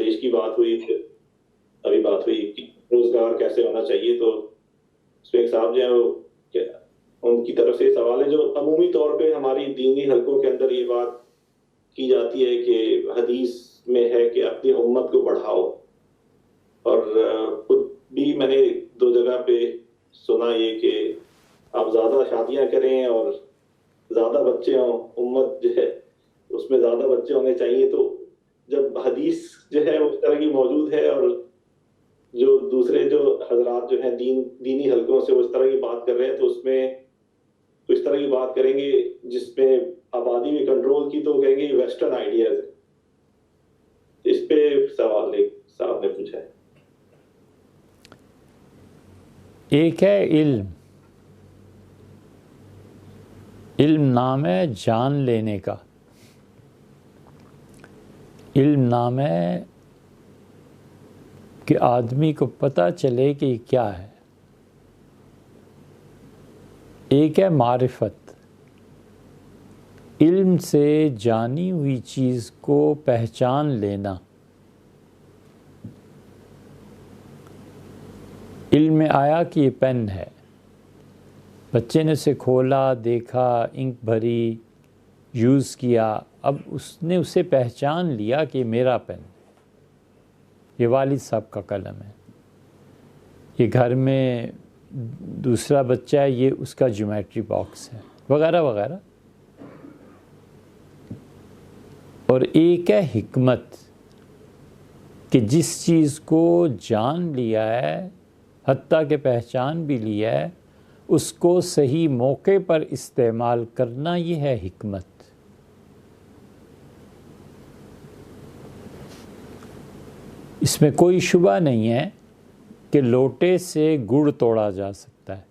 دہیج کی بات ہوئی، ابھی بات ہوئی کہ روزگار کیسے ہونا چاہیے، تو اس میں ایک صاحب جو ہیں وہ ان کی طرف سے سوال ہے جو عمومی طور پہ ہماری دینی حلقوں کے اندر یہ بات کی جاتی ہے کہ حدیث میں ہے کہ اپنی امت کو بڑھاؤ، اور خود بھی میں نے 2 جگہ پہ سنا یہ کہ آپ زیادہ شادیاں کریں اور زیادہ بچے ہوں، امت جو ہے اس میں زیادہ بچے ہونے چاہیے. تو جب حدیث جو ہے اس طرح کی موجود ہے اور جو دوسرے جو حضرات جو ہیں دینی حلقوں سے وہ اس طرح کی بات کر رہے ہیں، تو اس میں تو اس طرح کی بات کریں گے جس میں آبادی میں کنٹرول کی، تو کہیں گے ویسٹرن آئیڈیاز ہے. اس پہ سوال ایک صاحب نے پوچھا ہے. ایک ہے علم نام ہے جان لینے کا، علم نام ہے کہ آدمی کو پتہ چلے کہ یہ کیا ہے. ایک ہے معرفت، علم سے جانی ہوئی چیز کو پہچان لینا. علم میں آیا کہ یہ پین ہے، بچے نے اسے کھولا، دیکھا، انک بھری، یوز کیا، اب اس نے اسے پہچان لیا کہ یہ میرا پین، یہ والد صاحب کا قلم ہے، یہ گھر میں دوسرا بچہ ہے، یہ اس کا جیومیٹری باکس ہے، وغیرہ وغیرہ. اور ایک ہے حکمت، کہ جس چیز کو جان لیا ہے، حتیٰ کہ پہچان بھی لیا ہے، اس کو صحیح موقع پر استعمال کرنا، یہ ہے حکمت. اس میں کوئی شبہ نہیں ہے کہ لوٹے سے گڑ توڑا جا سکتا ہے،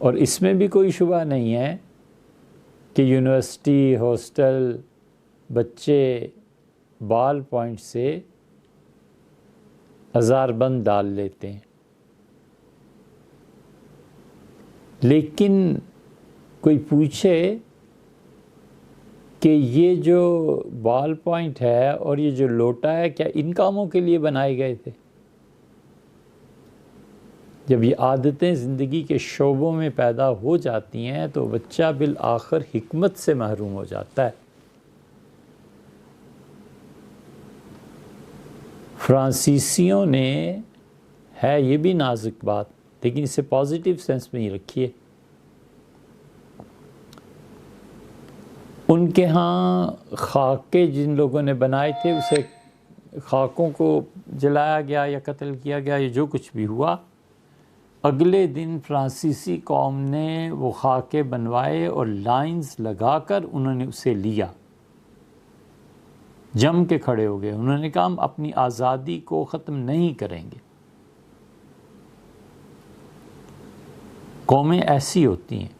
اور اس میں بھی کوئی شبہ نہیں ہے کہ یونیورسٹی، ہاسٹل، بچے بال پوائنٹ سے 1000 بند ڈال لیتے ہیں. لیکن کوئی پوچھے کہ یہ جو بال پوائنٹ ہے اور یہ جو لوٹا ہے، کیا ان کاموں کے لیے بنائے گئے تھے؟ جب یہ عادتیں زندگی کے شعبوں میں پیدا ہو جاتی ہیں تو بچہ بالآخر حکمت سے محروم ہو جاتا ہے. فرانسیسیوں نے، ہے یہ بھی نازک بات لیکن اسے پازیٹیو سینس میں ہی رکھیے، ان کے ہاں خاکے جن لوگوں نے بنائے تھے، اسے خاکوں کو جلایا گیا یا قتل کیا گیا، یا جو کچھ بھی ہوا، اگلے دن فرانسیسی قوم نے وہ خاکے بنوائے اور لائنز لگا کر انہوں نے اسے لیا، جم کے کھڑے ہو گئے. انہوں نے کہا ہم اپنی آزادی کو ختم نہیں کریں گے. قومیں ایسی ہوتی ہیں،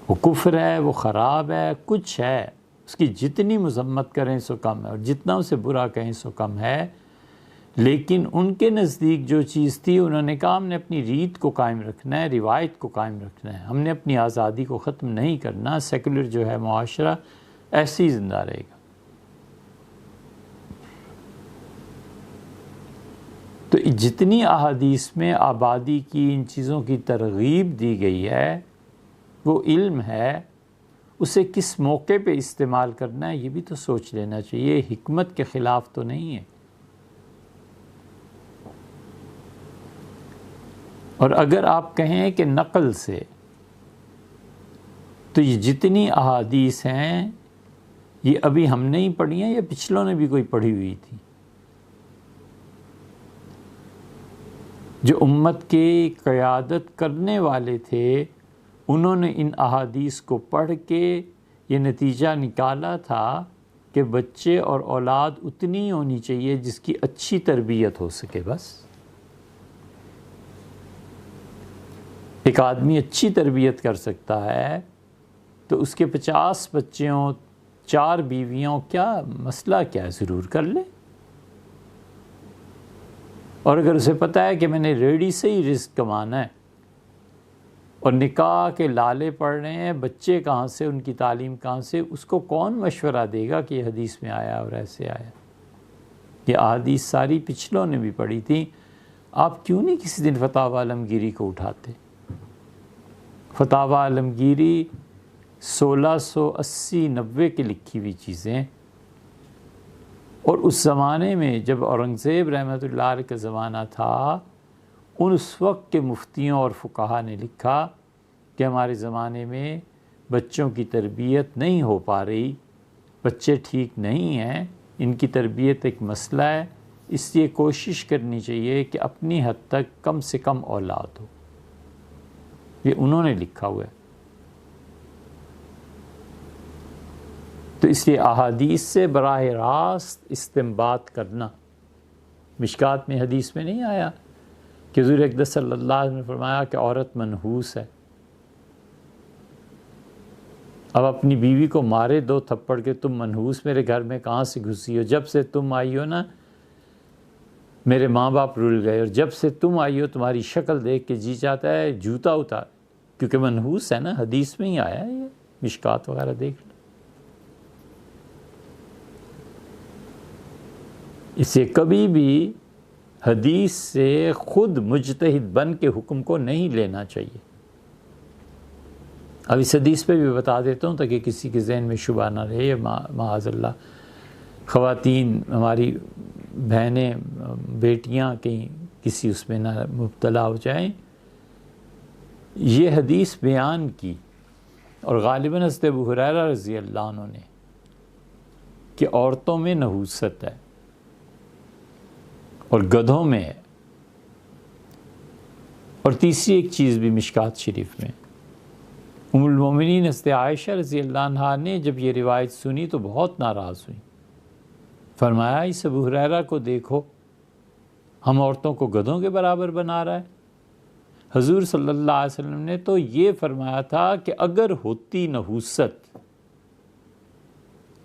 وہ کفر ہے، وہ خراب ہے، کچھ ہے، اس کی جتنی مذمت کریں سو کم ہے، اور جتنا اسے برا کہیں سو کم ہے. لیکن ان کے نزدیک جو چیز تھی، انہوں نے کہا ہم نے اپنی ریت کو قائم رکھنا ہے، روایت کو قائم رکھنا ہے، ہم نے اپنی آزادی کو ختم نہیں کرنا. سیکولر جو ہے معاشرہ ایسے ہی زندہ رہے گا. تو جتنی احادیث میں آبادی کی ان چیزوں کی ترغیب دی گئی ہے، وہ علم ہے، اسے کس موقع پہ استعمال کرنا ہے یہ بھی تو سوچ لینا چاہیے. حکمت کے خلاف تو نہیں ہے. اور اگر آپ کہیں کہ نقل سے، تو یہ جتنی احادیث ہیں یہ ابھی ہم نے ہی پڑھی ہیں یا پچھلوں نے بھی کوئی پڑھی ہوئی تھی؟ جو امت کی قیادت کرنے والے تھے، انہوں نے ان احادیث کو پڑھ کے یہ نتیجہ نکالا تھا کہ بچے اور اولاد اتنی ہونی چاہیے جس کی اچھی تربیت ہو سکے. بس ایک آدمی اچھی تربیت کر سکتا ہے تو اس کے 50 بچے ہوں، 4 بیویوں، کیا مسئلہ کیا ہے، ضرور کر لے. اور اگر اسے پتہ ہے کہ میں نے ریڑھی سے ہی رزق کمانا ہے اور نکاح کے لالے پڑھ رہے ہیں، بچے کہاں سے، ان کی تعلیم کہاں سے، اس کو کون مشورہ دے گا کہ یہ حدیث میں آیا اور ایسے آیا؟ یہ احادیث ساری پچھلوں نے بھی پڑھی تھی، آپ کیوں نہیں کسی دن فتاوی عالمگیری کو اٹھاتے؟ فتاوی عالمگیری 1680-90 کی لکھی ہوئی چیزیں، اور اس زمانے میں جب اورنگزیب رحمۃ اللہ علیہ کا زمانہ تھا، اس وقت کے مفتیوں اور فقہا نے لکھا کہ ہمارے زمانے میں بچوں کی تربیت نہیں ہو پا رہی، بچے ٹھیک نہیں ہیں، ان کی تربیت ایک مسئلہ ہے، اس لیے کوشش کرنی چاہیے کہ اپنی حد تک کم سے کم اولاد ہو۔ یہ انہوں نے لکھا ہوا ہے۔ تو اس لیے احادیث سے براہ راست استنباط کرنا، مشکات میں حدیث میں نہیں آیا کہ حضور اقدس صلی اللہ علیہ وسلم نے فرمایا کہ عورت منحوس ہے، اب اپنی بیوی کو مارے 2 تھپڑ کے، تم منحوس میرے گھر میں کہاں سے گھسی ہو؟ جب سے تم آئی ہو نا میرے ماں باپ رل گئے، اور جب سے تم آئی ہو تمہاری شکل دیکھ کے جی چاہتا ہے جوتا اتار، کیونکہ منحوس ہے نا، حدیث میں ہی آیا ہے، یہ مشکات وغیرہ دیکھ لو۔ اسے کبھی بھی حدیث سے خود مجتہد بن کے حکم کو نہیں لینا چاہیے۔ اب اس حدیث پہ بھی بتا دیتا ہوں تاکہ کسی کے ذہن میں شبہ نہ رہے، معاذ اللہ خواتین ہماری بہنیں بیٹیاں کہیں کسی اس میں نہ مبتلا ہو جائیں۔ یہ حدیث بیان کی، اور غالباً حضرت ابو ہریرہ رضی اللہ عنہ نے، کہ عورتوں میں نحوست ہے اور گدھوں میں ہے، اور تیسری ایک چیز بھی مشکات شریف میں، ام المومنین حضرت عائشہ رضی اللہ عنہا نے جب یہ روایت سنی تو بہت ناراض ہوئی، فرمایا اس ابو ہریرہ کو دیکھو، ہم عورتوں کو گدھوں کے برابر بنا رہا ہے۔ حضور صلی اللہ علیہ وسلم نے تو یہ فرمایا تھا کہ اگر ہوتی نحوست،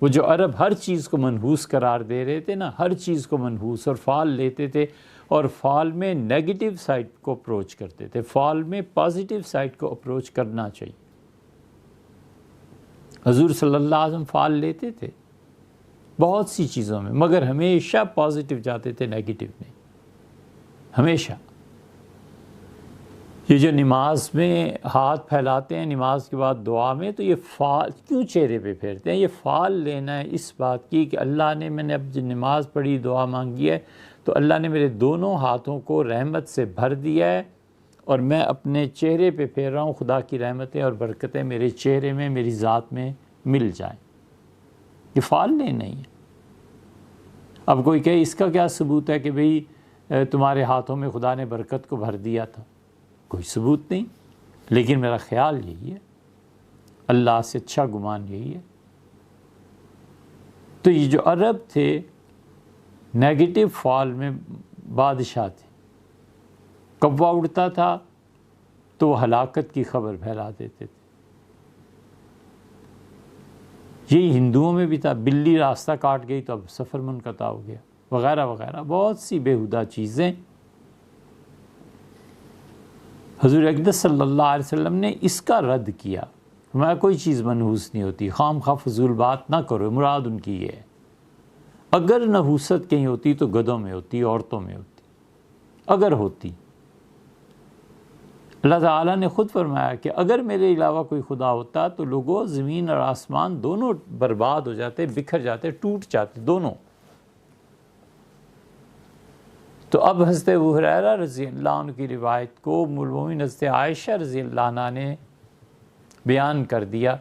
وہ جو عرب ہر چیز کو منحوس قرار دے رہے تھے نا، ہر چیز کو منحوس، اور فال لیتے تھے، اور فال میں نیگیٹو سائڈ کو اپروچ کرتے تھے، فال میں پازیٹیو سائڈ کو اپروچ کرنا چاہیے۔ حضور صلی اللہ علیہ وسلم فال لیتے تھے بہت سی چیزوں میں، مگر ہمیشہ پازیٹیو جاتے تھے، نیگیٹو نہیں، ہمیشہ۔ یہ جو نماز میں ہاتھ پھیلاتے ہیں نماز کے بعد دعا میں، تو یہ فال کیوں چہرے پہ پھیرتے ہیں؟ یہ فال لینا ہے اس بات کی کہ اللہ نے، میں نے اب جو نماز پڑھی، دعا مانگی ہے، تو اللہ نے میرے دونوں ہاتھوں کو رحمت سے بھر دیا ہے، اور میں اپنے چہرے پہ پھیر رہا ہوں، خدا کی رحمتیں اور برکتیں میرے چہرے میں، میری ذات میں مل جائیں۔ یہ فال لینا ہی ہے۔ اب کوئی کہے اس کا کیا ثبوت ہے کہ بھئی تمہارے ہاتھوں میں خدا نے برکت کو بھر دیا تھا؟ کوئی ثبوت نہیں، لیکن میرا خیال یہی ہے، اللہ سے اچھا گمان یہی ہے۔ تو یہ جو عرب تھے نیگیٹو فال میں بادشاہ تھے، کوا اڑتا تھا تو وہ ہلاکت کی خبر پھیلا دیتے تھے۔ یہی ہندوؤں میں بھی تھا، بلی راستہ کاٹ گئی تو اب سفر منقطع ہو گیا، وغیرہ وغیرہ، بہت سی بیہودہ چیزیں۔ حضور اقدس صلی اللہ علیہ وسلم نے اس کا رد کیا، میں کوئی چیز منحوس نہیں ہوتی، خام خواہ فضول بات نہ کرو، مراد ان کی یہ ہے۔ اگر نحوست کہیں ہوتی تو گدھوں میں ہوتی، عورتوں میں ہوتی، اگر ہوتی۔ اللہ تعالیٰ نے خود فرمایا کہ اگر میرے علاوہ کوئی خدا ہوتا تو لوگوں، زمین اور آسمان دونوں برباد ہو جاتے، بکھر جاتے، ٹوٹ جاتے دونوں۔ تو اب حضرت ابو ہریرہ رضی اللہ عنہ کی روایت کو ام المومنین حضرت عائشہ رضی اللہ عنہ نے بیان کر دیا،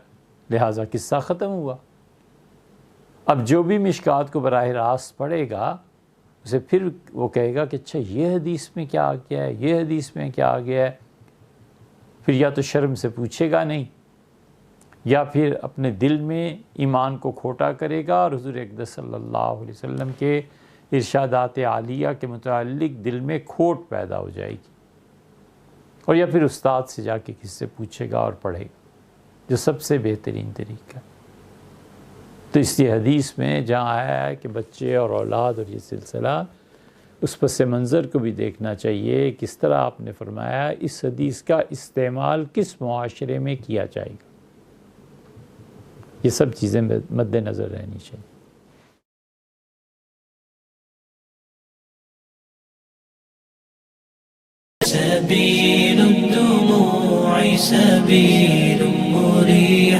لہٰذا قصہ ختم ہوا۔ اب جو بھی مشکات کو براہ راست پڑھے گا، اسے پھر وہ کہے گا کہ اچھا یہ حدیث میں کیا آ گیا ہے، یہ حدیث میں کیا آ گیا ہے، پھر یا تو شرم سے پوچھے گا نہیں، یا پھر اپنے دل میں ایمان کو کھوٹا کرے گا، اور حضور اقدس صلی اللہ علیہ وسلم کے ارشادات عالیہ کے متعلق دل میں کھوٹ پیدا ہو جائے گی، اور یا پھر استاد سے جا کے کسی سے پوچھے گا اور پڑھے گا، جو سب سے بہترین طریقہ ہے۔ تو اس لیے حدیث میں جہاں آیا ہے کہ بچے اور اولاد اور یہ سلسلہ، اس پس منظر کو بھی دیکھنا چاہیے، کس طرح آپ نے فرمایا اس حدیث کا استعمال کس معاشرے میں کیا جائے گا، یہ سب چیزیں مد نظر رہنی چاہیے۔ سبيل الدموع سبيل مريح